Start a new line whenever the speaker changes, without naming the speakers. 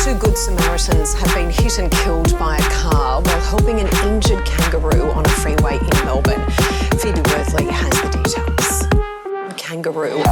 Two Good Samaritans have been hit and killed by a car while helping an injured kangaroo on a freeway in Melbourne. Phoebe Worthley has the details. Kangaroo.